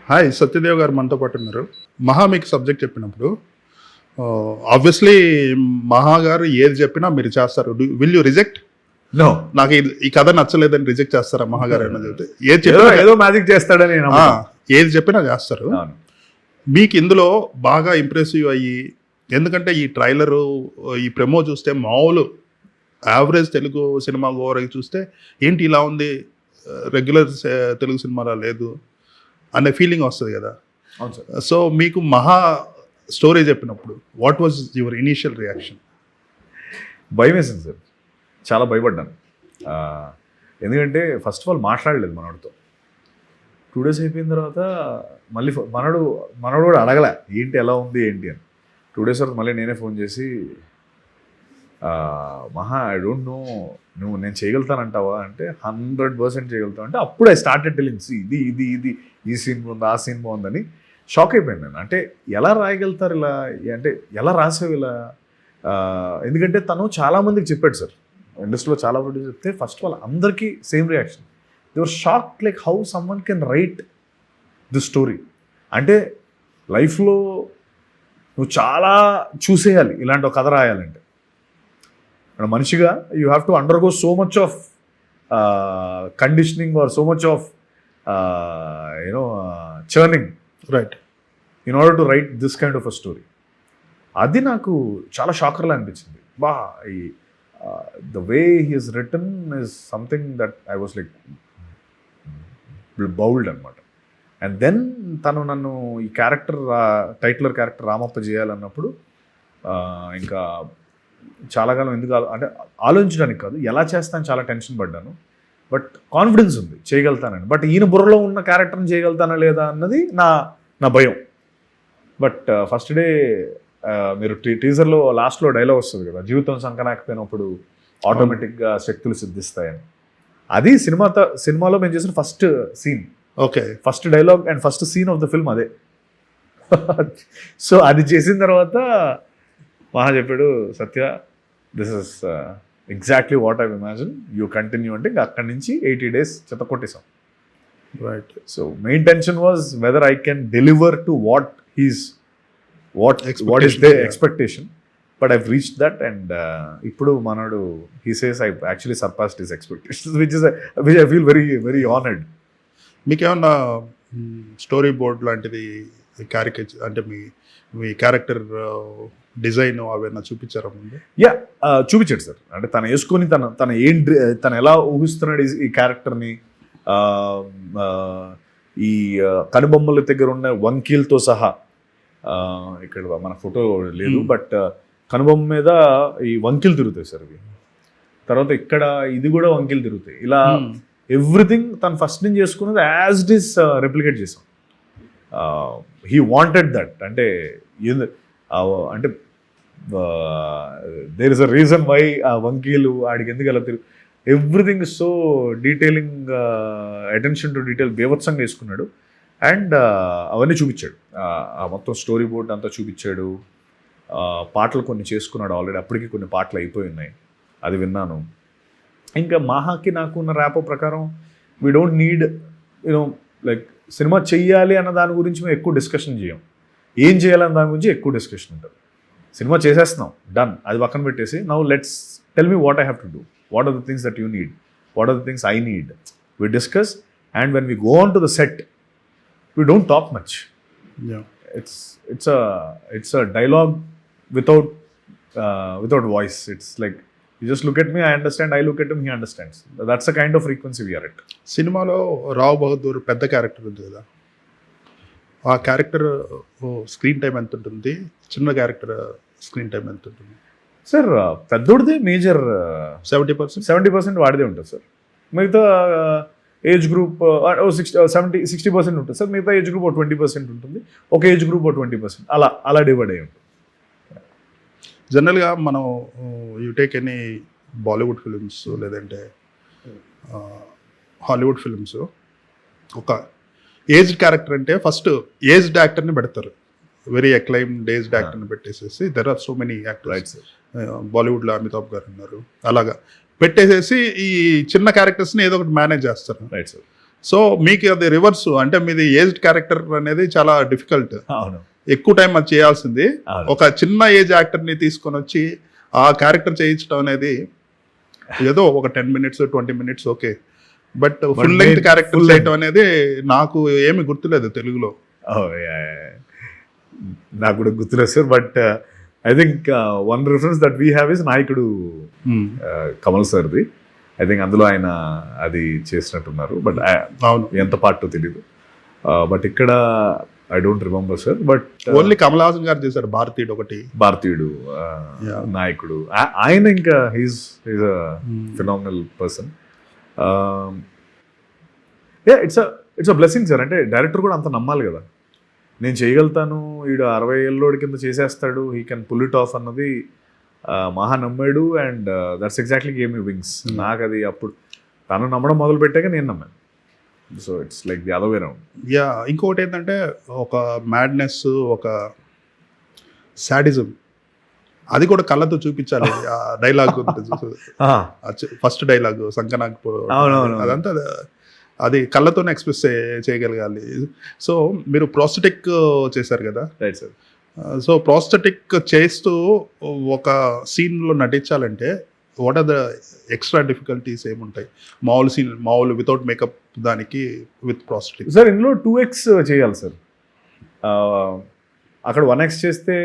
Hi Satyadev గారు మనతో పాటు ఉన్నారు. మహా మీకు సబ్జెక్ట్ చెప్పినప్పుడు ఆబ్వియస్లీ మహా గారు ఏది చెప్పినా మీరు చేస్తారు. Will you reject? నో, నాకు ఈ కథ నచ్చలేదని రిజెక్ట్ చేస్తారా మహా గారు ఏమైనా చెప్తే? ఏది చెప్పినా ఏదో మ్యాజిక్ చేస్తాడని ఏది చెప్పినా చేస్తారు. మీకు ఇందులో బాగా ఇంప్రెసివ్ అయ్యి, ఎందుకంటే ఈ ట్రైలరు ఈ ప్రెమో చూస్తే మామూలు యావరేజ్ తెలుగు సినిమా ఓవరాల్ చూస్తే ఏంటి ఇలా ఉంది, రెగ్యులర్ తెలుగు సినిమాలా లేదు అనే ఫీలింగ్ వస్తుంది కదా. అవును సార్. సో మీకు మహా స్టోరీ చెప్పినప్పుడు what was your initial reaction? భయం వేసింది సార్, చాలా భయపడ్డాను. ఎందుకంటే ఫస్ట్ ఆఫ్ ఆల్ మాట్లాడలేదు మనోడితో. 2 days అయిపోయిన తర్వాత మళ్ళీ మనోడు కూడా అడగలే ఏంటి ఎలా ఉంది ఏంటి అని. 2 days తర్వాత మళ్ళీ నేనే ఫోన్ చేసి మహా ఐ డోంట్ నో, నువ్వు నేను చేయగలుగుతానంటావా అంటే 100% చేయగలుగుతావు అంటే అప్పుడు ఐ స్టార్టెడ్ టెల్లింగ్ ఇది ఇది ఇది ఈ సీన్ బాగుంది ఆ సీన్ బాగుందని. షాక్ అయిపోయాను నేను. అంటే ఎలా రాయగలుగుతారు ఇలా, అంటే ఎలా రాసేవి ఇలా. ఎందుకంటే తను చాలామందికి చెప్పాడు సార్, ఇండస్ట్రీలో చాలా మంది చెప్తే ఫస్ట్ ఆఫ్ ఆల్ అందరికీ same reaction. They were shock like how someone can write the story. అంటే లైఫ్లో నువ్వు చాలా చూసేయాలి ఇలాంటి ఒక కథ రాయాలంటే. మనిషిగా you have to undergo so much of conditioning or so much of churning right in order to write this kind of a story. అది నాకు చాలా షాకర్లా అనిపించింది. ఈ the way he is written is something that I was like bowled అనమాట. And then తను నన్ను ఈ క్యారెక్టర్ టైటిలర్ క్యారెక్టర్ రామప్ప చేయాలన్నప్పుడు ఇంకా చాలా కాలం ఎందుకు అంటే ఆలోచించడానికి కాదు, ఎలా చేస్తాను చాలా టెన్షన్ పడ్డాను. బట్ కాన్ఫిడెన్స్ ఉంది చేయగలుగుతానని. బట్ ఈయన బుర్రలో ఉన్న క్యారెక్టర్ని చేయగలుగుతానా లేదా అన్నది నా భయం. బట్ ఫస్ట్ డే మీరు టీజర్లో లాస్ట్లో డైలాగ్ వస్తుంది కదా, జీవితం సంకనాకపోయినప్పుడు ఆటోమేటిక్గా శక్తులు సిద్ధిస్తాయని. అది సినిమాలో మేము చేసిన first scene. Okay, first dialogue and first scene of the film అదే. సో అది చేసిన తర్వాత మహా చెప్పాడు, Satya this is exactly what I imagine, you continue అంటే ఇంకా అక్కడి నుంచి 80 days చెత్త కొట్టేసాం. Right. So main tension was whether I can deliver to what is the expectation. But I've reached that. And ఇప్పుడు మనోడు he says I actually surpassed his expectations, which I feel very very honoured. మీకేమన్నా story board లాంటిది caricature అంటే మీ character design అవన్నీ చూపించారా ముందు? Yeah, చూపించాడు sir. అంటే తను వేసుకొని తను ఎలా ఊహిస్తున్నాడు ఈ క్యారెక్టర్ని. ఈ కనుబొమ్మల దగ్గర ఉన్న వంకీలతో సహా, ఇక్కడ మన ఫోటో లేదు బట్ కనుబొమ్మ మీద ఈ వంకీలు తిరుగుతాయి సార్ ఇవి. తర్వాత ఇక్కడ ఇది కూడా వంకీలు తిరుగుతాయి. ఇలా ఎవ్రీథింగ్ తను ఫస్ట్ నుంచి చేసుకున్నది యాజ్ ఇట్ ఈస్ రెప్లికేట్ చేసాం. He wanted that. అంటే there is a reason why ఆ వంకీలు ఆడికి ఎందుకు అలా తిరుగు, everything is so detailing, attention to detail బీభత్సంగా వేసుకున్నాడు. అండ్ అవన్నీ చూపించాడు, ఆ మొత్తం స్టోరీ బోర్డ్ అంతా చూపించాడు. పాటలు కొన్ని చేసుకున్నాడు ఆల్రెడీ, అప్పటికి కొన్ని పాటలు అయిపోయి ఉన్నాయి, అది విన్నాను. ఇంకా మహాకి నాకు ఉన్న ర్యాపో ప్రకారం we don't need like cinema చెయ్యాలి అన్న దాని గురించి మేము ఎక్కువ డిస్కషన్ చేయం. ఏం చేయాలన్న దాని గురించి ఎక్కువ డిస్కషన్ ఉంటుంది. సినిమా చేసేస్తున్నాం, డన్, అది పక్కన పెట్టేసి now let's tell me what I have to do, what are the things that you need, what are the things I need. We discuss, and when we go on to the set, we don't talk much. Yeah, it's a dialogue without voice. It's like you just look at me, I understand, I look at him, he understands. That's the kind of frequency we are at. సినిమాలో రావు బహదూర్ పెద్ద character ఉంది కదా, ఆ character screen time ఎంత ఉంటుంది, చిన్న character screen time ఎంత ఉంటుంది? సార్ పెద్దోడిదే మేజర్ 70% వాడిదే ఉంటుంది సార్. మిగతా ఏజ్ గ్రూప్ 60% ఉంటుంది సార్. మిగతా ఏజ్ గ్రూప్ 20% ఉంటుంది. ఒక ఏజ్ గ్రూప్ 20% అలా డివైడ్ అయ్యి ఉంటుంది. జనరల్గా మనం you take any Bollywood films లేదంటే హాలీవుడ్ ఫిలిమ్స్, ఒక ఏజ్డ్ క్యారెక్టర్ అంటే ఫస్ట్ ఏజ్డ్ యాక్టర్ని పెడతారు, వెరీ అక్లైమ్డ్ ఏజ్డ్ యాక్టర్ని పెట్టేసేసి. There are so many actors, బాలీవుడ్లో అమితాబ్ గారు ఉన్నారు, అలాగా పెట్టేసేసి ఈ చిన్న క్యారెక్టర్స్ని ఏదో ఒకటి మేనేజ్ చేస్తారు. Right sir. సో మీకు అది రివర్స్, అంటే మీది ఏజ్డ్ క్యారెక్టర్ అనేది చాలా డిఫికల్ట్, అవును ఎక్కువ టైం అది చేయాల్సింది. అవును. ఒక చిన్న ఏజ్ యాక్టర్ని తీసుకొని వచ్చి ఆ క్యారెక్టర్ చేయించడం అనేది ఏదో ఒక 10 minutes 20 minutes okay, but full length character full చేయటం అనేది నాకు ఏమి గుర్తులేదు తెలుగులో. Oh, yeah. నాకు కూడా గుర్తులేదు sir, but I think one reference that we have is నాయకుడు కమల్ సార్ది. ఐ థింక్ అందులో ఆయన అది చేసినట్టున్నారు, బట్ అవును, ఎంత పార్టో తెలీదు. బట్ ఇక్కడ I don't remember sir, but only Kamal Haasan గారు చేశారు భారతీయుడు ఒకటి. భారతీయుడు Yeah. నాయకుడు ఆయన ఇంకా he's phenomenal person. It's a blessing sir. అంటే డైరెక్టర్ కూడా అంత నమ్మాలి కదా, నేను చేయగలుగుతాను, వీడు 60 ఏళ్ళోడి కింద చేసేస్తాడు, he can pull it off అన్నది మహా నమ్మాడు. And that's exactly gave me wings. నాకు అది అప్పుడు తను నమ్మడం మొదలు పెట్టాక నేను నమ్మాను. So it's like the other way round. Yeah, ఇంకొకటి ఏంటంటే ఒక మ్యాడ్నెస్, ఒక సాడిజం, అది కూడా కళ్ళతో చూపించాలి. ఆ డైలాగ్ ఫస్ట్ డైలాగ్ సంకనాగ్ అవునవును. అదంతా అది కళ్ళతోనే ఎక్స్ప్రెస్ చేయగలగాలి. సో మీరు ప్రోస్థెటిక్ చేశారు కదా, రైట్ సార్. సో ప్రోస్థెటిక్ చేస్తూ ఒక సీన్లో నటించాలంటే what are the extra difficulties ఏముంటాయి మామూలు వితౌట్ మేకప్ దానికి విత్ ప్రోస్థెటిక్? సార్ ఇందులో 2x చేయాలి సార్. అక్కడ 1x చేస్తే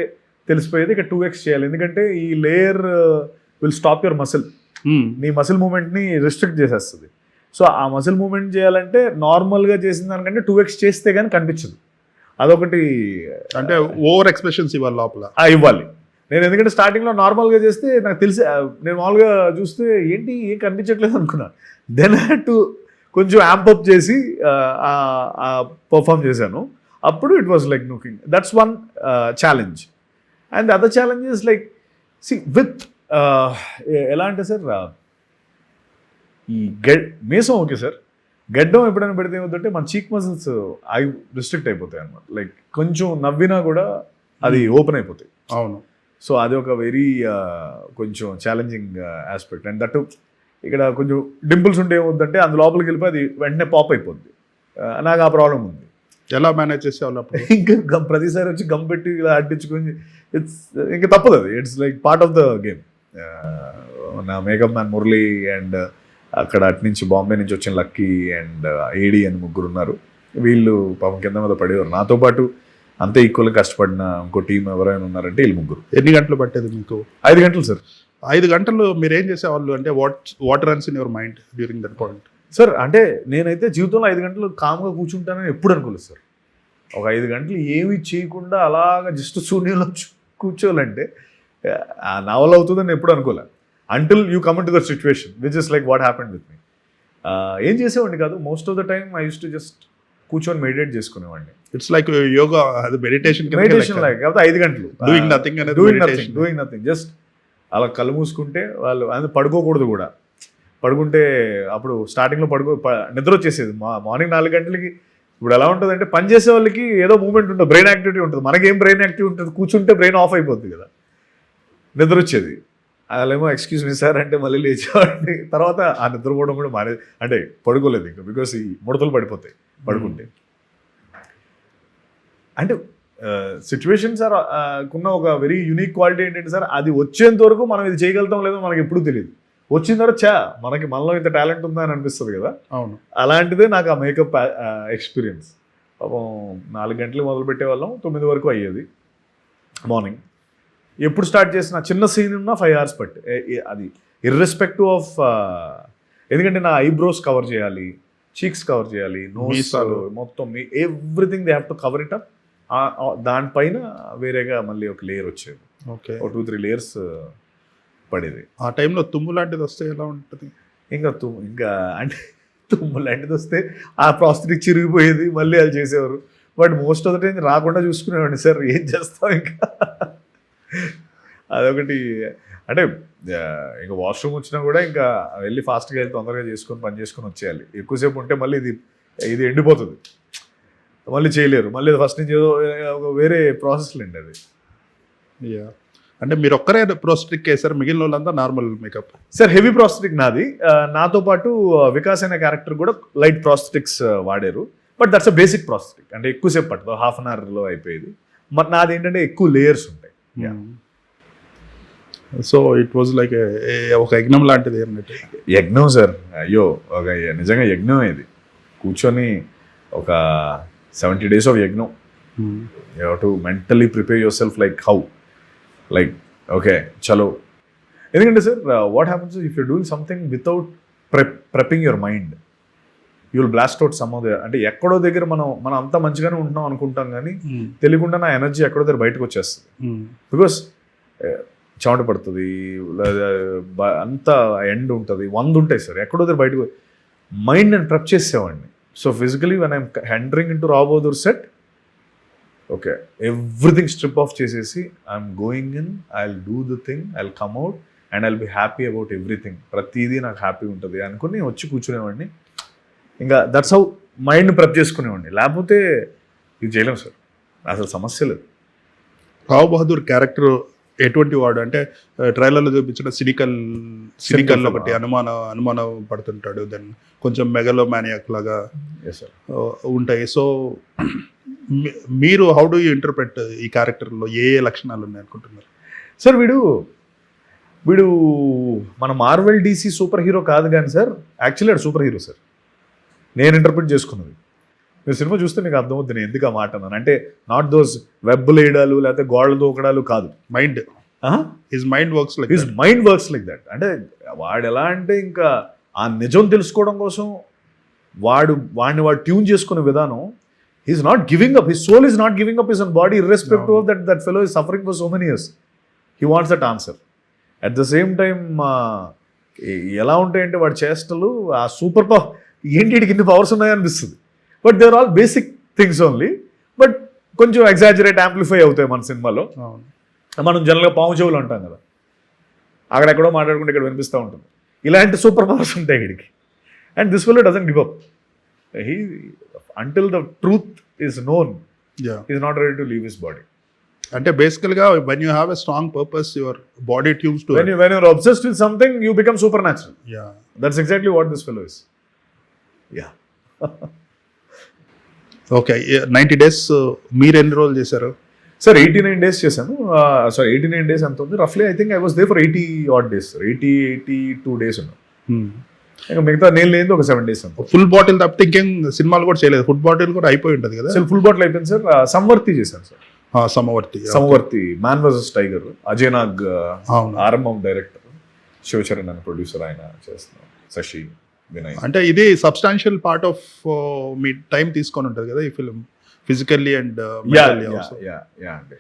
తెలిసిపోయేది, ఇక్కడ 2x చేయాలి. ఎందుకంటే ఈ layer will stop your muscle, నీ మసిల్ మూమెంట్ని రిస్ట్రిక్ట్ చేసేస్తుంది. సో ఆ మసిల్ మూమెంట్ చేయాలంటే నార్మల్గా చేసిన దానికంటే 2x చేస్తే కానీ కనిపించదు. అదొకటి, అంటే ఓవర్ ఎక్స్ప్రెషన్స్ ఇవ్వాలి లోపల ఇవ్వాలి. నేను ఎందుకంటే స్టార్టింగ్లో నార్మల్గా చేస్తే నాకు తెలిసి, నేను మామూలుగా చూస్తే ఏంటి ఏం కనిపించట్లేదు అనుకున్నాను. దెన్ టు కొంచెం యాంపప్ చేసి పర్ఫామ్ చేశాను. అప్పుడు it was like looking, that's one challenge. And the other challenge is like with ఎలా అంటే సార్, ఈ మీసం ఓకే సార్, గడ్డం ఎప్పుడైనా పెడితే ఏమవుతుంటే మన చీక్ మజిల్స్ అవి రిస్ట్రిక్ట్ అయిపోతాయి అనమాట. లైక్ కొంచెం నవ్వినా కూడా అది ఓపెన్ అయిపోతాయి. అవును. సో అది ఒక వెరీ కొంచెం ఛాలెంజింగ్ ఆస్పెక్ట్. అండ్ దట్ ఇక్కడ కొంచెం డింపుల్స్ ఉంటే ఏమవుతుందంటే అందు లోపలికి వెళ్ళిపోయి అది వెంటనే పాప్ అయిపోద్ది. నాకు ఆ ప్రాబ్లం ఉంది. ఎలా మేనేజ్ చేసేవాళ్ళు అప్పుడు? ఇంకా ప్రతిసారి వచ్చి గమ్ పెట్టి ఇలా అడ్డించుకొని ఇంకా తప్పదు అది. It's like part of the game. నా మేకప్ మ్యాన్ మురళి అండ్ అక్కడ అటు నుంచి బాంబే నుంచి వచ్చిన లక్కీ అండ్ ఏడి అని ముగ్గురు ఉన్నారు. వీళ్ళు పాపం కింద మీద పడేవారు. నాతో పాటు అంతే ఈక్వల్గా కష్టపడిన ఇంకో టీం ఎవరైనా ఉన్నారంటే వీళ్ళు ముగ్గురు. ఎన్ని గంటలు పట్టేది మీకు? 5 గంటలు సార్. 5 గంటలు మీరు ఏం చేసేవాళ్ళు? అంటే what runs in your mind during that point? Sir అంటే నేనైతే జీవితంలో 5 గంటలు కామ్గా కూర్చుంటానని ఎప్పుడు అనుకోలేదు సార్. ఒక 5 గంటలు ఏమీ చేయకుండా అలాగా జస్ట్ శూన్యంలో కూర్చోవాలంటే నా వల్ల అవుతుందని ఎప్పుడు అనుకోలే. Until you come to that situation which is like what happened with me. ఏం చేసేవాడిని కాదు. Most of the time I use to just కూర్చొని మెడిటేట్ చేసుకునేవాడిని. ఇట్స్ లైక్ యోగా, అది మెడిటేషన్ లైక్. కాకపోతే 5 గంటలు డూయింగ్ నథింగ్ జస్ట్ అలా కళ్ళు మూసుకుంటే వాళ్ళు అది పడుకోకూడదు కూడా. పడుకుంటే అప్పుడు స్టార్టింగ్లో నిద్ర వచ్చేసేది. మార్నింగ్ 4 గంటలకి. ఇప్పుడు ఎలా ఉంటుంది అంటే పని చేసే వాళ్ళకి ఏదో మూమెంట్ ఉంటుంది, బ్రెయిన్ యాక్టివిటీ ఉంటుంది. మనకేం బ్రెయిన్ యాక్టివిటీ ఉంటుంది? కూర్చుంటే బ్రెయిన్ ఆఫ్ అయిపోద్ది కదా. నిద్ర వచ్చేది. వాళ్ళేమో ఎక్స్క్యూజ్ మీ సార్ అంటే మళ్ళీ లేచేవాడిని. తర్వాత ఆ నిద్రపోవడం కూడా అంటే పడుకోలేదు ఇంకా, బికాస్ ఈ ముడతలు పడిపోతాయి పడుకుంటే. అంటే సిచ్యువేషన్ సార్ కున్న ఒక వెరీ యూనిక్ క్వాలిటీ ఏంటంటే సార్, అది వచ్చేంత వరకు మనం ఇది చేయగలుగుతాం లేదో మనకి ఎప్పుడూ తెలియదు. వచ్చిన తర్వాత మనలో ఇంత టాలెంట్ ఉందా అని అనిపిస్తుంది కదా. అవును. అలాంటిదే నాకు ఆ మేకప్ ఎక్స్పీరియన్స్. పాపం 4 గంటలు మొదలు పెట్టేవాళ్ళం, 9 వరకు అయ్యేది మార్నింగ్. ఎప్పుడు స్టార్ట్ చేసిన చిన్న సీన్ ఉన్నా 5 hours పట్టి. అది ఇర్రెస్పెక్టివ్ ఆఫ్, ఎందుకంటే నా ఐబ్రోస్ కవర్ చేయాలి, చీక్స్ కవర్ చేయాలి, నోస్ మొత్తం everything they have to cover it up. దానిపైన వేరేగా మళ్ళీ ఒక లేయర్ వచ్చేది. ఓకే. ఒక 2-3 layers పడేది. ఆ టైంలో తుమ్ము లాంటిది వస్తే ఎలా ఉంటుంది? ఇంకా అంటే తుమ్ము లాంటిది వస్తే ఆ ప్రాస్థెటిక్ చిరిగిపోయేది, మళ్ళీ అది చేసేవారు. But most of the time రాకుండా చూసుకునేవాడిని సార్. ఏం చేస్తాం ఇంకా. అదొకటి. అంటే ఇంకా వాష్రూమ్ వచ్చినా కూడా ఇంకా వెళ్ళి ఫాస్ట్గా వెళ్ళి తొందరగా చేసుకొని పని చేసుకొని వచ్చేయాలి. ఎక్కువసేపు ఉంటే మళ్ళీ ఇది ఎండిపోతుంది, మళ్ళీ చేయలేరు. మళ్ళీ ఫస్ట్ నుంచి ఏదో ఒక వేరే ప్రాసెస్లు అండి అది. యా. అంటే మీరు ఒక్కరే ప్రోస్ట్రిక్ వేసారు, మిగిలిన వాళ్ళంతా normal makeup. Sir heavy prosthetic నాది, నాతో పాటు వికాస్ అనే క్యారెక్టర్ కూడా లైట్ ప్రాస్థెటిక్స్ వాడారు. But that's a basic prosthetic, అంటే ఎక్కువసేపు పట్టదు, హాఫ్ అన్ అవర్లో అయిపోయేది. మరి నాది ఏంటంటే ఎక్కువ లేయర్స్ ఉంటాయి. సో ఇట్ వాజ్ లైక్ ఒక యజ్ఞం లాంటిది అన్నట్టు. యజ్ఞం సార్, అయ్యో ఒక నిజంగా యజ్ఞం ఇది. కూర్చొని ఒక 70 days ఆఫ్ యజ్ఞం. You have to mentally prepare yourself like how, like okay చలో. ఎందుకంటే sir what happens if you doing something without prepping your mind, you will blast out some of the, అంటే ఎక్కడో దగ్గర మనం అంతా మంచిగానే ఉంటున్నాం అనుకుంటాం కానీ తెలియకుండా నా ఎనర్జీ ఎక్కడో దగ్గర బయటకు వచ్చేస్తుంది. బికాస్ చెమట పడుతుంది, అంతా ఎండ్ ఉంటుంది, 100 ఉంటాయి సార్, ఎక్కడో దగ్గర బయటకు మైండ్ నేను ప్రెప్ చేసేవాడిని. So physically when I'm entering into Rao Bahadur set, okay everything strip off చేసేసి I'm going in, I will do the thing, I will come out and I will be happy about everything. ప్రతిదీ నాకు happy ఉంటుంది అనుకుని వచ్చి కూర్చునేవాడిని. ఇంకా that's how mind prep చేసుకునేవాడిని. లేకపోతే ఇది చేయలేము సార్, అసలు సమస్య లేదు. రావ్ బహదూర్ క్యారెక్టర్ ఎటువంటి వాడు అంటే ట్రైలర్లో చూపించిన సినికల్ ఒకటి అనుమానం పడుతుంటాడు, దెన్ కొంచెం మెగలోమానియాక్ లాగా ఉంటాయి. సో మీరు హౌ డూ యూ ఇంటర్ప్రెట్ ఈ క్యారెక్టర్లో ఏ లక్షణాలు ఉన్నాయి అనుకుంటున్నారు? సార్ వీడు మన మార్వెల్ DC సూపర్ హీరో కాదు కానీ సార్, యాక్చువల్లీ అది సూపర్ హీరో సార్, నేను ఇంటర్ప్రిట్ చేసుకున్నది. మీరు సినిమా చూస్తే మీకు అర్థమవుతుంది నేను ఎందుకు ఆ మాట అన్నాను. అంటే నాట్ దోస్ వెబ్ లేయడాలు లేకపోతే గోడలు దూకడాలు కాదు. Mind his mind works like that. అంటే వాడు ఎలా అంటే ఇంకా ఆ నిజం తెలుసుకోవడం కోసం వాడిని ట్యూన్ చేసుకునే విధానం, he is not giving up, his soul is not giving up his own body irrespective of that fellow is suffering for so many years. He wants that answer. At the same time ఎలా ఉంటాయంటే వాడి చేష్టలు ఆ super power ఏంటి, వీడికి ఇన్ని powers ఉన్నాయనిపిస్తుంది. But they are all basic things only, but కొంచెం ఎగ్జాజరేట్ యాంప్లిఫై అవుతాయి మన సినిమాలో. మనం జనరల్గా పాము చెవులు అంటాం కదా, అక్కడెక్కడో మాట్లాడుకుంటే ఇక్కడ వినిపిస్తూ ఉంటుంది. ఇలాంటి సూపర్ పవర్స్ ఉంటాయి వీడికి. And this fellow doesn't give up. He until the truth is known is not ready to leave his body. అంటే బేసికల్గా when you have a strong purpose your body tunes to when you're obsessed with something you become supernatural. That's exactly what this fellow is. Okay 90 days మీరు ఎన్ని రోజులు చేశారు? Sir 89 days చేశాను. Sorry 89 days ఎంత ఉంది రఫ్లీ, I think I was there for 80 odd days, 82 days ఉన్నాను. ఇంకా మిగతా నేను లేదు ఒక 7 days అంత. ఫుల్ బాటిల్ తప్పితే ఇంకేం సినిమాలు కూడా చేయలేదు? ఫుల్ బాటిల్ కూడా అయిపోయి ఉంటుంది కదా? సార్ ఫుల్ బాటిల్ అయిపోయింది సార్. సమవర్తి చేశాను sir. Samavarthi man versus tiger, Ajay Nag Aarambham director, Shivacharan అని ప్రొడ్యూసర్, ఆయన చేస్తున్నాం, శశి వినయ్. అంటే ఇది substantial part of me time తీసుకొని ఉంటుంది కదా ఈ ఫిల్మ్, ఫిజికల్లీ అండ్ అంటే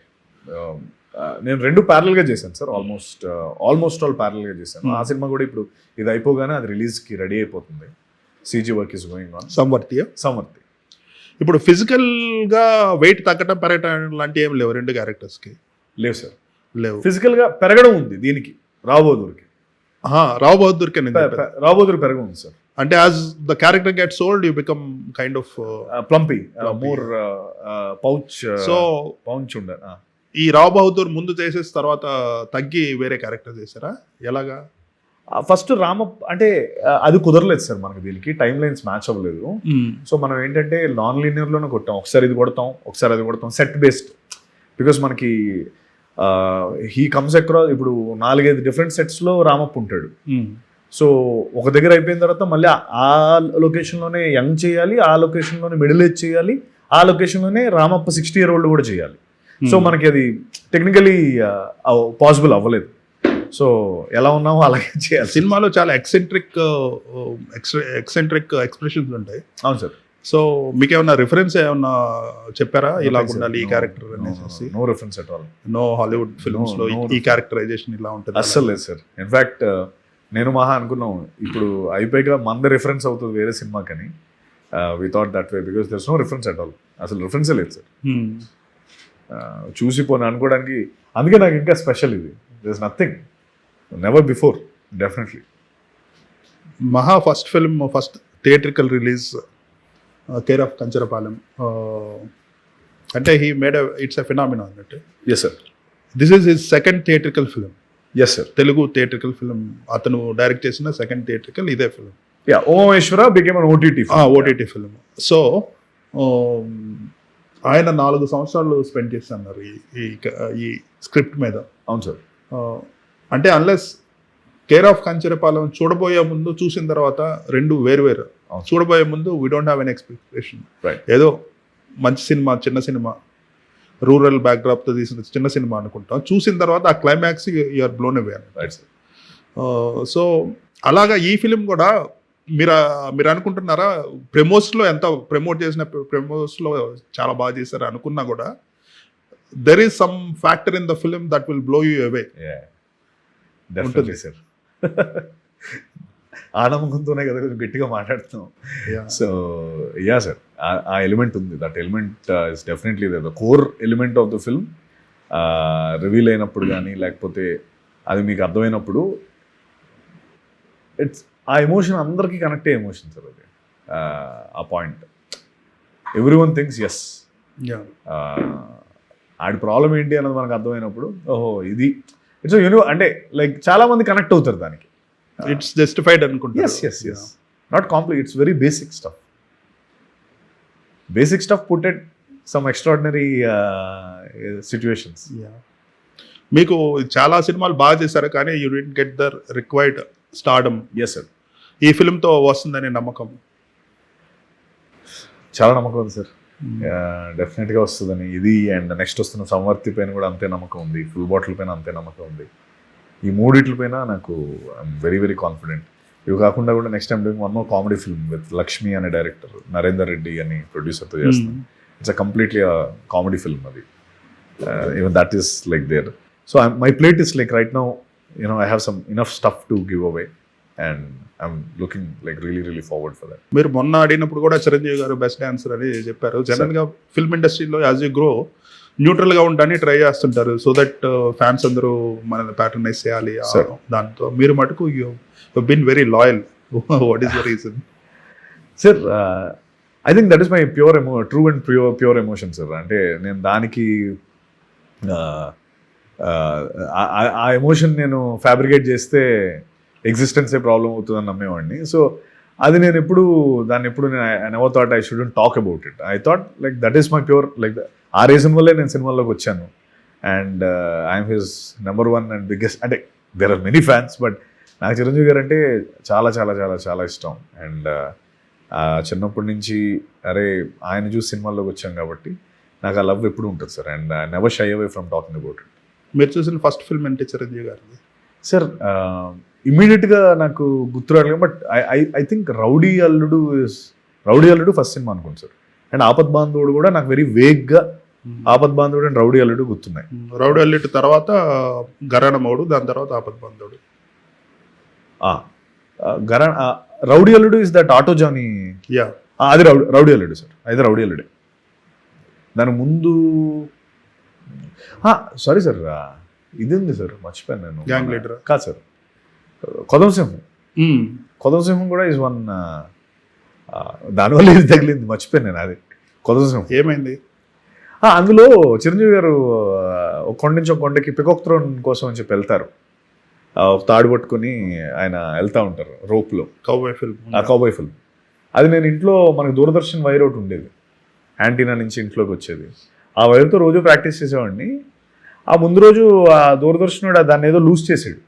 నేను 2 parallel గా చేశాను సార్. ఆల్మోస్ట్ ఆల్ parallel గా చేశాను. ఆ సినిమా కూడా ఇప్పుడు ఇది అయిపోగానే అది రిలీజ్కి రెడీ అయిపోతుంది. CG work is going on. Samavarthi. ఇప్పుడు ఫిజికల్గా వెయిట్ తగ్గడం పెరగడం లాంటివి ఏం లేవు 2 క్యారెక్టర్స్కి? లేవు సార్, లేవు. ఫిజికల్గా పెరగడం ఉంది దీనికి, రావ్ బహదూర్కి. రావ్ బహదూర్కి రావ్ బహదూర్ పెరగడం ఉంది సార్. అంటే as the character gets old you become kind of plumpy, more pouch. So pouch ఉండ. ఈ రావ్ బహదూర్ ముందు చేసేసిన తర్వాత తగ్గి వేరే క్యారెక్టర్ చేశారా? ఎలాగా? ఫస్ట్ అంటే అది కుదరలేదు సార్ మనకి, దీనికి టైం లైన్స్ మ్యాచ్ అవ్వలేదు. సో మనం ఏంటంటే నాన్ లీనియర్లోనే కొట్టాం, ఒకసారి ఇది కొడతాం ఒకసారి అది కొడతాం, సెట్ బేస్డ్. బికాస్ మనకి హీ కమ్స్ అక్రాస్, ఇప్పుడు 4-5 డిఫరెంట్ సెట్స్లో రామప్ ఉంటాడు. సో ఒక దగ్గర అయిపోయిన తర్వాత మళ్ళీ ఆ లొకేషన్లోనే యంగ్ చేయాలి, ఆ లొకేషన్లోనే మిడిల్ ఏజ్ చేయాలి, ఆ లొకేషన్లోనే రామప్ప 60 year old కూడా చేయాలి. సో మనకి అది టెక్నికలీ పాసిబుల్ అవ్వలేదు. సో ఎలా ఉన్నామో అలాగే చేయాలి. సినిమాలో చాలా ఎక్సెంట్రిక్ ఎక్స్ప్రెషన్స్ ఉంటాయి. అవును సార్. సో మీకు ఏమన్నా రిఫరెన్స్ ఏమన్నా చెప్పారా ఇలా ఉండాలి ఈ క్యారెక్టర్ అనేసి? No reference at all. No Hollywood films లో ఈ క్యారెక్టరైజేషన్ ఇలా ఉంటుంది అస్సలు లేదు సార్. ఇన్ఫాక్ట్ నేను మహా అనుకున్నాం ఇప్పుడు అయిపోయిగా మంద రిఫరెన్స్ అవుతుంది వేరే సినిమా కానీ we thought that way because there's no reference at all. అసలు రిఫరెన్సే లేదు సార్. చూసిపోను అనుకోవడానికి. అందుకే నాకు ఇంకా స్పెషల్ ఇది. There's nothing, never before. Definitely Maha first film, first theatrical release care of Kancharapalem. అంటే he made it's a phenomena అన్నట్టు. Yes sir. This is his second theatrical film, yes sir. Telugu theatrical film. అతను direct చేసిన second theatrical ఇదే film. Yeah, Omeshwara became an OTT. OTT film. So ఆయన 4 సంవత్సరాలు spend చేస్తున్నారు ఈ script మీద. అవును సార్. అంటే అన్లెస్ కేర్ ఆఫ్ కంచరపాలెం చూడబోయే ముందు చూసిన తర్వాత రెండు వేరు. చూడబోయే ముందు we don't have an expectation. ఏదో మంచి సినిమా, చిన్న సినిమా, రూరల్ బ్యాక్డ్రాప్తో తీసిన చిన్న సినిమా అనుకుంటాం. చూసిన తర్వాత ఆ climax you are blown away. So అలాగా ఈ ఫిలిం కూడా మీరు అనుకుంటున్నారా ప్రెమోస్లో ఎంత ప్రమోట్ చేసిన ప్రెమోస్లో చాలా బాగా చేశారు అనుకున్నా కూడా there is some factor in the film that will blow you away. Definitely sir. ఆ నమ్మకంతోనే కదా కొంచెం గట్టిగా మాట్లాడుతున్నాం. సో యా సార్, ఆ ఎలిమెంట్ ఉంది. That element is definitely the core element of the film. Reveal అయినప్పుడు కానీ లేకపోతే అది మీకు అర్థమైనప్పుడు ఇట్స్ ఆ ఎమోషన్ అందరికీ కనెక్ట్ అయ్యే ఎమోషన్ సార్ అది. ఆ point every one things yes, ఆడి ప్రాబ్లం ఏంటి అన్నది మనకు అర్థమైనప్పుడు ఓహో ఇది ఇట్స్ అంటే లైక్ చాలా మంది కనెక్ట్ అవుతారు దానికి. ఇట్స్ జస్టిఫైడ్ అనుకుంటా. Yes not complicate, it's very basic stuff put at some extraordinary situations. మీకు చాలా సినిమాలు బాగా చేశారు కానీ you didn't get the required stardom. Yes sir. ఈ ఫిల్మ్తో వస్తుందనే నమ్మకం? చాలా నమ్మకం ఉంది సార్. డెఫినెట్గా వస్తుందని. ఇది అండ్ నెక్స్ట్ వస్తున్న సంవర్తి పైన కూడా అంతే నమ్మకం ఉంది, ఫుల్ బాటిల్ పైన అంతే నమ్మకం ఉంది. ఈ మూడిట్ల పైన నాకు ఐఎమ్ వెరీ వెరీ కాన్ఫిడెంట్. ఇవి కాకుండా కూడా next time doing one more comedy film with Lakshmi అనే డైరెక్టర్, నరేందర్ రెడ్డి అని ప్రొడ్యూసర్తో చేస్తాను. It's a completely comedy film అది. Even that is like there. So my plate is like right now I have some enough stuff to give away and I'm looking like really forward for that. మీరు మొన్న ఆడినప్పుడు కూడా చిరంజీవి గారు best dancer అని చెప్పారు. జనరల్గా film ఇండస్ట్రీలో as you grow న్యూట్రల్గా ఉండడానికి ట్రై చేస్తుంటారు సో దట్ ఫ్యాన్స్ అందరూ మనల్ని ప్యాటర్నైజ్ చేయాలి. దాంతో మీరు మటుకు you been very loyal. What is the reason? Sir I think that is my true and pure emotion sir. అంటే నేను దానికి ఆ ఎమోషన్ నేను ఫ్యాబ్రికేట్ చేస్తే ఎగ్జిస్టెన్సే ప్రాబ్లం అవుతుందని నమ్మేవాడిని. సో అది నేను ఎప్పుడు I never thought I shouldn't talk about it. I thought like that is my pure like ఆ రీజన్ వల్లే నేను సినిమాల్లోకి వచ్చాను. And I'm his number 1 and biggest. అంటే there are many fans but నాకు చిరంజీవి గారు అంటే చాలా చాలా చాలా చాలా ఇష్టం. అండ్ చిన్నప్పటి నుంచి అరే ఆయన చూసి సినిమాల్లోకి వచ్చాం కాబట్టి నాకు ఆ లవ్ ఎప్పుడు ఉంటుంది sir. And I never shy away from talking about it. మీరు చూసిన ఫస్ట్ ఫిల్మ్ అంటే చిరంజీవి గారిది? సార్ ఇమ్మీడియట్గా నాకు గుర్తురాడు బట్ ఐ థింక్ రౌడీ అల్లుడు ఫస్ట్ సినిమా అనుకోండి సార్. అండ్ ఆపద్ బాంధవుడు కూడా నాకు వెరీ వేగ్గా ఆపద్ బాంధవుడు అండ్ రౌడీ అల్లుడు గుర్తున్నాయి. రౌడీ అల్లుడు తర్వాత గరాణమౌడు, దాని తర్వాత ఆపద్ బాంధవుడు. రౌడీ అల్లుడు ఇస్ దట్ ఆటో జానీ. అది రౌడీ అల్లుడు సార్. అయితే రౌడీ అల్లుడే. దాని ముందు సారీ సార్ ఇది ఉంది సార్, మర్చిపోయాను నేను. గ్యాంగ్ లీడర్ కాదు సార్, కొదం సింహం కూడా ఈజ్ వన్. దానివల్ల ఇది తగిలింది, మర్చిపోయాను నేను. అది కొదం సింహం ఏమైంది? అందులో చిరంజీవి గారు ఒక కొండ నుంచి ఒక కొండకి పికాక్ థ్రోన్ కోసం అని చెప్పి వెళ్తారు. తాడు పట్టుకుని ఆయన వెళ్తూ ఉంటారు రోప్లో. కౌబాయ్ ఫిల్మ్ అది నేను ఇంట్లో మనకు దూరదర్శన్ వైర్ ఒకటి ఉండేది, యాంటీనా నుంచి ఇంట్లోకి వచ్చేది. ఆ వైర్తో రోజు ప్రాక్టీస్ చేసేవాడిని. ఆ ముందు రోజు ఆ దూరదర్శనుడు దాన్ని ఏదో లూజ్ చేసాడు.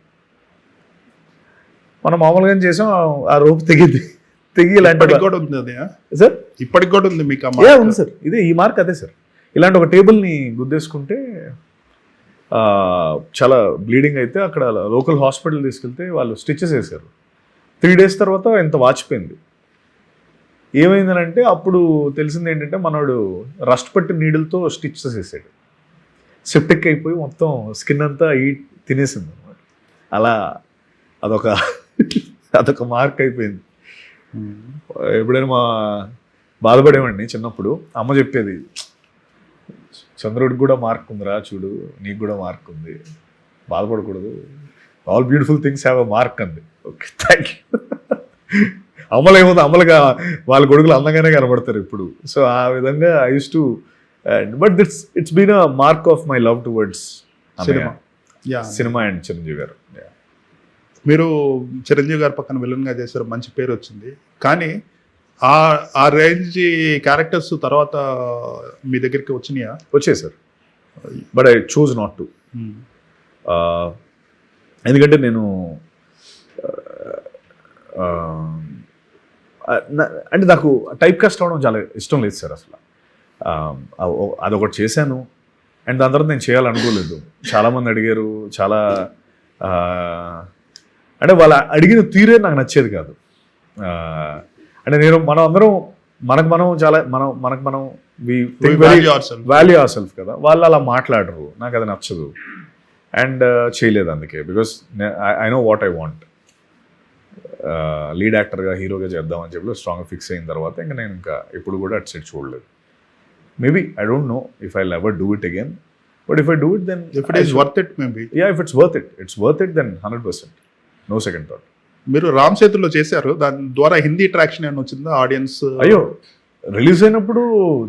మనం మామూలుగా చేసాం, ఆ రోప్ తెగి ఇలాంటి కూడా ఉంది సార్. ఇప్పటికి కూడా ఉంది మీకు? ఉంది సార్. ఇదే ఈ మార్క్ అదే సార్. ఇలాంటి ఒక టేబుల్ని గుద్దేసుకుంటే చాలా బ్లీడింగ్ అయితే అక్కడ లోకల్ హాస్పిటల్ తీసుకెళ్తే వాళ్ళు స్టిచెస్ వేశారు. 3 days తర్వాత ఇంత వాచిపోయింది. ఏమైందనంటే అప్పుడు తెలిసింది ఏంటంటే మనోడు రస్ట్ పట్టి నీడిల్తో స్టిచెస్ వేసాడు. సెప్టిక్ అయిపోయి మొత్తం స్కిన్ అంతా తినేసింది అనమాట. అలా అదొక మార్క్ అయిపోయింది. ఎప్పుడైనా బాధపడేవాడిని చిన్నప్పుడు. అమ్మ చెప్పేది, చంద్రుడికి కూడా మార్క్ ఉందిరా చూడు, నీకు కూడా మార్క్ ఉంది, బాధపడకూడదు, all beautiful things have a mark అంది. Okay, thank you. అమ్మలు ఏముంది, అమ్మలుగా వాళ్ళ కొడుకులు అందంగానే కనబడతారు ఇప్పుడు. సో ఆ విధంగా I use to, but it's been a mark of my love towards cinema yeah cinema and Chiranjeevi garu. మీరు చిరంజీవి గారి పక్కన విలన్గా చేశారు, మంచి పేరు వచ్చింది. కానీ ఆ రేంజ్ క్యారెక్టర్స్ తర్వాత మీ దగ్గరికి వచ్చినాయా? వచ్చాయి sir, but I choose not to. ఎందుకంటే నేను అంటే నాకు టైప్ కాస్ట్ అవడం చాలా ఇష్టం లేదు సార్ అసలు. అదొకటి చేశాను అండ్ దాని తర్వాత నేను చేయాలనుకోలేదు. చాలామంది అడిగారు, చాలా అంటే వాళ్ళ అడిగిన తీరే నాకు నచ్చేది కాదు. అంటే మనం అందరం మనకు మనం వాల్యూ అవర్ సెల్ఫ్ కదా, వాళ్ళు అలా మాట్లాడరు, నాకు అది నచ్చదు అండ్ చేయలేదు. అందుకే because I know what I want. Lead యాక్టర్గా హీరోగా చేద్దామని చెప్పి స్ట్రాంగ్గా ఫిక్స్ అయిన తర్వాత ఇంకా నేను ఎప్పుడు కూడా అటు సైడ్ చూడలేదు. Maybe I don't know if I ever do it again, but if I do it then if it is worth it maybe. Yeah, if it's worth it then 100%, no second thought. మీరు రామ్ సేతులో చేశారు, దాని ద్వారా Hindi traction ఏమైనా వచ్చిందా audience? అయ్యో, release అయినప్పుడు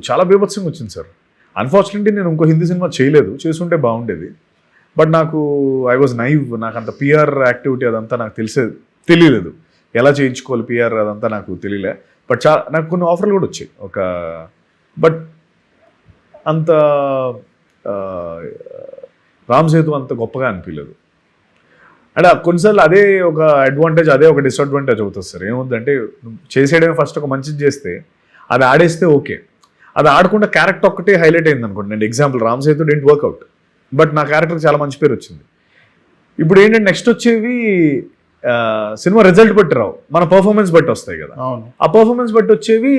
చాలా బీభత్సంగా వచ్చింది సార్. అన్ఫార్చునేట్లీ నేను ఇంకో హిందీ సినిమా చేయలేదు, చేసుంటే బాగుండేది. బట్ నాకు ఐ వాజ్ నైవ్, నాకు అంత పిఆర్ యాక్టివిటీ అదంతా నాకు తెలియలేదు, ఎలా చేయించుకోవాలి పిఆర్ అదంతా నాకు తెలియలే. బట్ నాకు కొన్ని ఆఫర్లు కూడా వచ్చాయి బట్ అంత రామ్ సేతు అంత గొప్పగా అనిపించలేదు. అంటే కొన్నిసార్లు అదే ఒక అడ్వాంటేజ్, అదే ఒక డిసడ్వాంటేజ్ అవుతుంది సార్. ఏమవుతుందంటే చేసేయడమే ఫస్ట్ ఒక మంచిది చేస్తే అది ఆడేస్తే ఓకే, అది ఆడకుండా క్యారెక్టర్ ఒక్కటే హైలైట్ అయింది అనుకోండి. నేను example Ram Sethu didn't work out, but నా క్యారెక్టర్ చాలా మంచి పేరు వచ్చింది. ఇప్పుడు ఏంటంటే నెక్స్ట్ వచ్చేవి సినిమా రిజల్ట్ బట్టి రావు, మన పర్ఫార్మెన్స్ బట్టి వస్తాయి కదా. ఆ పర్ఫార్మెన్స్ బట్టి వచ్చేవి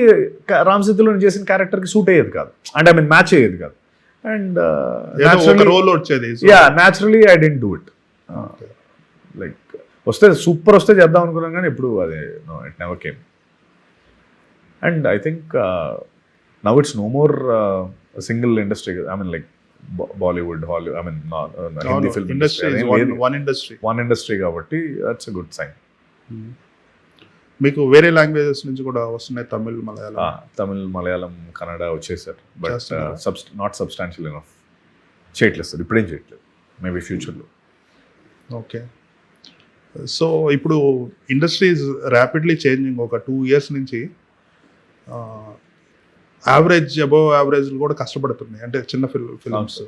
రామ్ సేతులో చేసిన క్యారెక్టర్కి సూట్ అయ్యేది కాదు, అంటే ఐ మీన్ మ్యాచ్ అయ్యేది కాదు. అండ్ రోల్ వచ్చేది. Yeah, naturally I didn't do it. Like వస్తే సూపర్ వస్తే చేద్దాం అనుకున్నాం కానీ ఎప్పుడు అదే it never came. And I think now it's no more single industry. I mean like Bollywood, Hollywood, I mean Hindi film industry, one industry కాబట్టి that's a good sign. మీకు వేరే లాంగ్వేజెస్ నుంచి కూడా వస్తున్నాయి, తమిళ్, మలయాళం, కన్నడ వచ్చేసారు. But not substantial enough. చేయట్లేదు sir, ఇప్పుడేం చేయట్లేదు, మేబీ ఫ్యూచర్లో. ఓకే. సో ఇప్పుడు ఇండస్ట్రీస్ ర్యాపిడ్లీ చేంజింగ్. ఒక 2 years నుంచి యావరేజ్, అబోవ్ యావరేజ్ కూడా కష్టపడుతున్నాయి. అంటే చిన్న ఫిల్మ్స్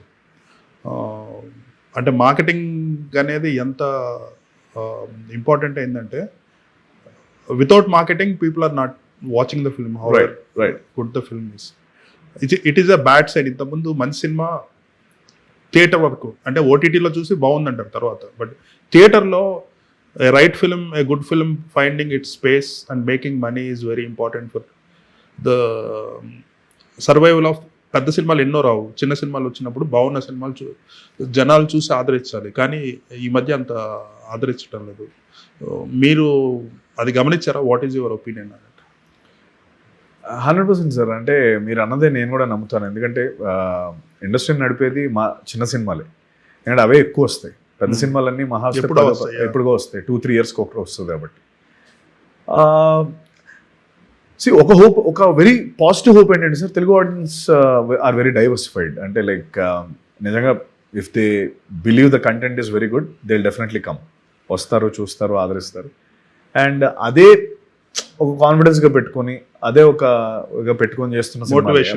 అంటే మార్కెటింగ్ అనేది ఎంత ఇంపార్టెంట్ అయిందంటే, without marketing people are not watching the film, how good the film is. It is a bad side. ఇంతకుముందు మంచి సినిమా థియేటర్ వరకు, అంటే ఓటీటీలో చూసి బాగుందంటారు తర్వాత, బట్ థియేటర్లో right film, a good film, finding it's space and making money is very important for the survival of. పెద్ద సినిమాలు ఎన్నో రావు, చిన్న సినిమాలు వచ్చినప్పుడు బాగున్న సినిమాలు జనాలు చూసి ఆదరించాలి, కానీ ఈ మధ్య అంత ఆదరించడం లేదు. మీరు అది గమనించారా? What is your opinion? 100% sir. అంటే మీరు అన్నదే నేను కూడా నమ్ముతాను. ఎందుకంటే ఇండస్ట్రీని నడిపేది మా చిన్న సినిమాలే, ఎందుకంటే అవే ఎక్కువ వస్తాయి. పెద్ద సినిమాలన్నీ ఎప్పుడుగో వస్తాయి, 2-3 years ఒకటి వస్తుంది కాబట్టి. ఒక వెరీ పాజిటివ్ హోప్ ఏంటంటే sir, Telugu audience are very diversified. అంటే లైక్ నిజంగా if they believe the content is very good, they will definitely come. వస్తారు, చూస్తారు, ఆదరిస్తారు. అండ్ అదే ఒక కాన్ఫిడెన్స్గా పెట్టుకొని, అదే ఒక పెట్టుకొని చేస్తున్న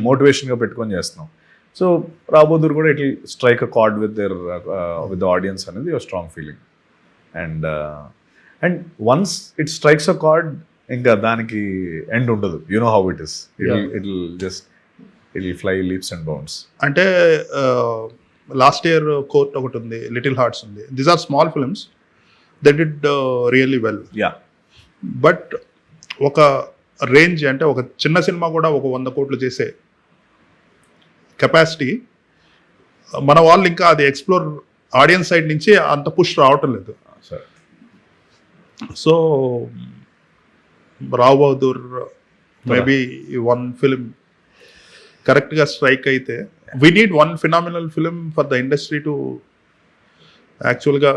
మోటివేషన్గా పెట్టుకొని చేస్తున్నాం. సో రాబోదురు కూడా it will strike a chord with the audience అనేది ఒక strong feeling. And once it strikes a chord, ఇంకా దానికి ఎండ్ ఉండదు. You know how it is. It will fly leaps and bounds. అంటే లాస్ట్ ఇయర్ కోర్ట్ ఒకటి ఉంది, little hearts ఉంది. These are small films, they did really well. Yeah, but ఒక range, అంటే ఒక చిన్న సినిమా కూడా ఒక 100 కోట్లు చేసే కెపాసిటీ మన వాళ్ళు ఇంకా అది ఎక్స్ప్లోర్, ఆడియన్స్ సైడ్ నుంచి అంత పుష్ రావటం లేదు. So Rao Bahadur maybe 1 film కరెక్ట్గా స్ట్రైక్ అయితే, we need 1 phenomenal film for the industry to యాక్చువల్గా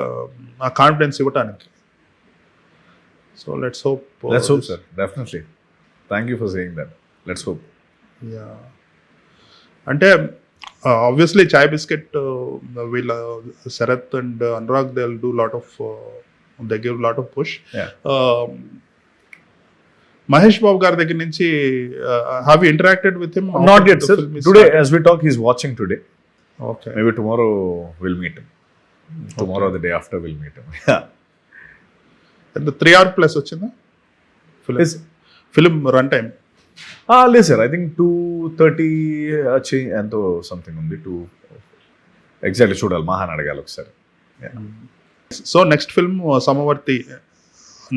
ఆ కాన్ఫిడెన్స్ ఇవ్వటానికి. So let's hope. sir, definitely. Thank you for saying that. Let's hope. అంటే ఆబ్వియస్లీ చాయ్ బిస్కెట్ వీళ్ళ Sharath and Anurag they will do lot of they give lot of push. Yeah. Mahesh Babu గారి దగ్గర నుంచి have you interacted with him? Not yet, sir. Today, as we talk, he's watching today. Okay. Maybe tomorrow we'll meet him. Tomorrow or the day after we'll meet him. Yeah. 3 hour plus వచ్చిందా film run time? లేదు sir, I think 2:30 వచ్చి ఎంతో something ఉంది. 2 exactly చూడాలి, మహాన్ అడగాలి ఒకసారి. So next film Samavarthi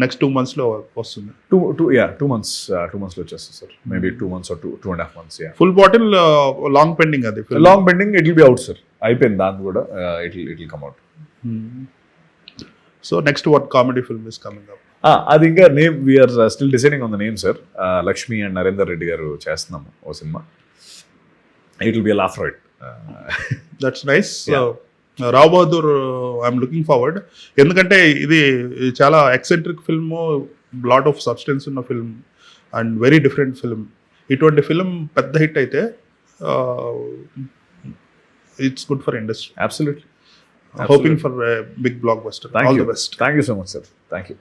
next 2 months లో వస్తుంది. 2 months. 2 months లో వచ్చేస్తుంది sir. Maybe 2 months or 2.5 months. Full bottle long pending అది long pending. It will be out sir. అయిపోయింది దాని కూడా. It will come out. So next what comedy film is coming up? అది ఇంకా name we're still deciding on the name sir. Lakshmi and Narender Reddy garu చేస్తున్నాము ఓ సినిమా. It will be a laugh right. That's nice. Rao Bahadur I'm looking forward, ఎందుకంటే ఇది చాలా eccentric film, lot of substance ఉన్న film and very different film. ఇటువంటి ఫిల్మ్ పెద్ద hit అయితే it's good for industry. Absolutely. Hoping for a big blockbuster. All the best. Thank you so much, sir. Thank you.